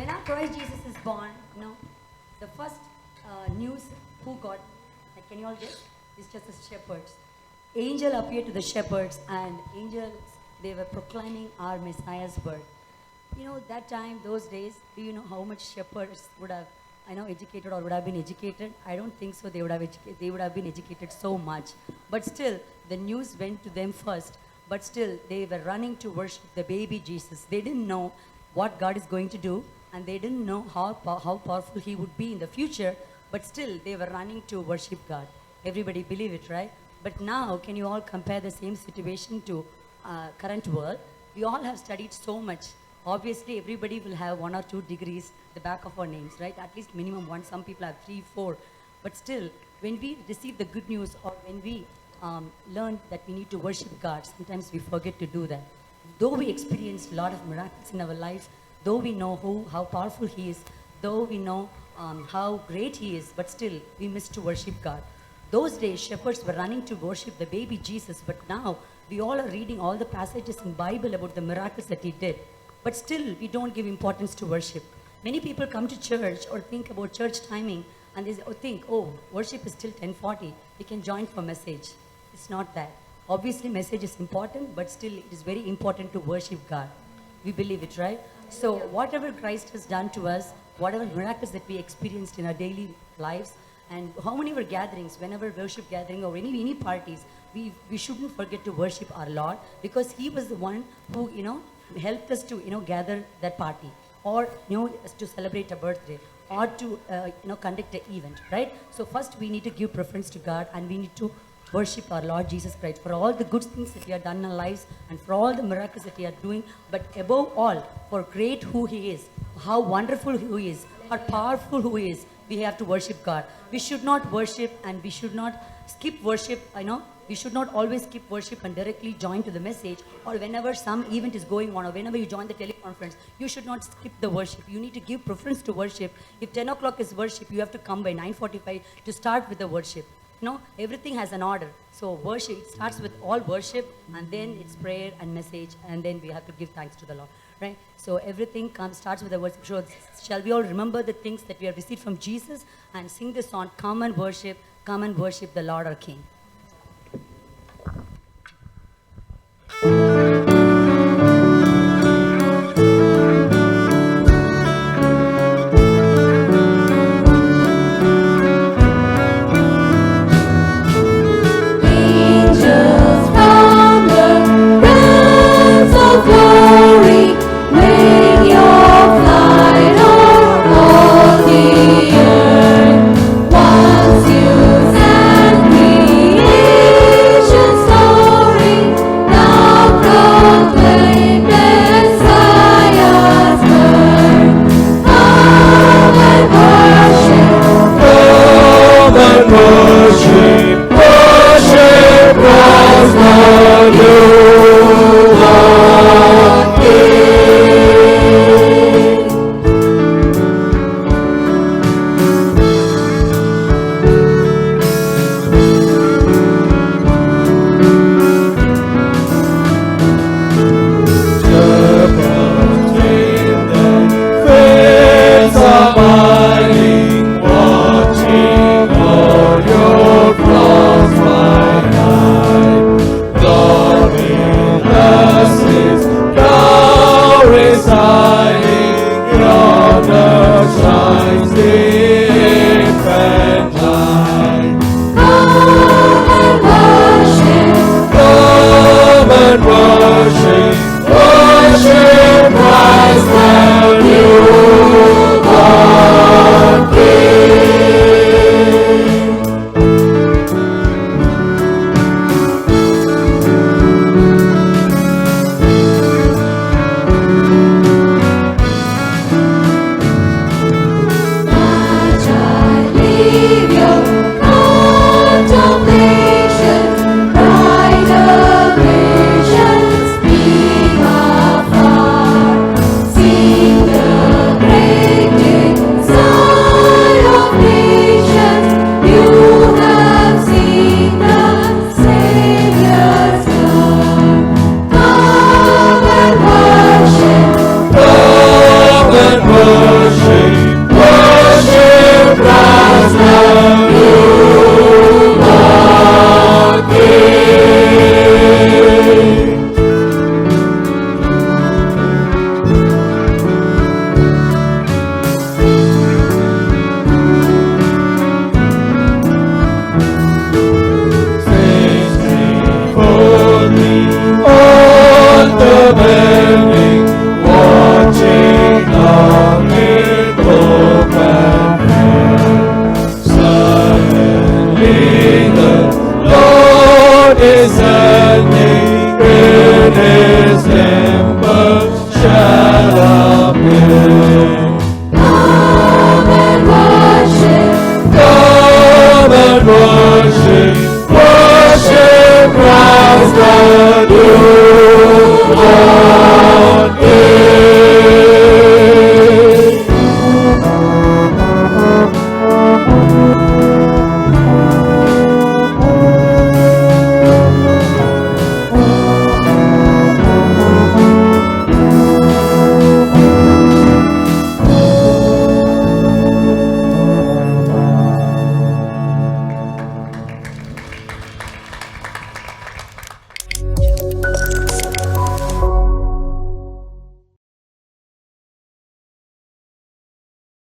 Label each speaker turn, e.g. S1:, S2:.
S1: When our Christ Jesus is born, the first news who got, like, can you all guess? It's just the shepherds. Angel appeared to the shepherds, and angels, they were proclaiming our Messiah's birth. That time, those days, do you know how much shepherds would have, educated or would have been educated? I don't think so. They would have been educated so much. But still, the news went to them first. But still, they were running to worship the baby Jesus. They didn't know what God is going to do, and they didn't know how powerful He would be in the future. But still, they were running to worship God. Everybody believe it, right? But now, can you all compare the same situation to current world? We all have studied so much. Obviously, everybody will have 1 or 2 degrees at the back of our names, right? At least minimum 1. Some people have 3, 4. But still, when we receive the good news, or when we learn that we need to worship God, sometimes we forget to do that. Though we experienced a lot of miracles in our life, though we know how powerful He is, though we know how great He is, but still we miss to worship God. Those days, shepherds were running to worship the baby Jesus, but now we all are reading all the passages in Bible about the miracles that He did. But still, we don't give importance to worship. Many people come to church or think about church timing, and they think, worship is till 10:40. We can join for message. It's not that. Obviously, message is important, but still, it is very important to worship God. We believe it, right? So, whatever Christ has done to us, whatever miracles that we experienced in our daily lives, and how many were gatherings, whenever worship gathering or any parties, we shouldn't forget to worship our Lord, because He was the one who, helped us to, gather that party, or, to celebrate a birthday, or to, conduct an event, right? So first we need to give preference to God, and we need to worship our Lord Jesus Christ for all the good things that He has done in our lives, and for all the miracles that He is doing, but above all, for great who He is, how wonderful who He is, how powerful who He is. We have to worship God. We should not worship, and we should not skip worship, We should not always skip worship and directly join to the message, or whenever some event is going on, or whenever you join the teleconference, you should not skip the worship. You need to give preference to worship. If 10 o'clock is worship, you have to come by 9:45 to start with the worship. Everything has an order. So worship, it starts with all worship, and then it's prayer and message, and then we have to give thanks to the Lord, right? So everything starts with the worship. So shall we all remember the things that we have received from Jesus and sing this song, come and worship the Lord our King.
S2: Shines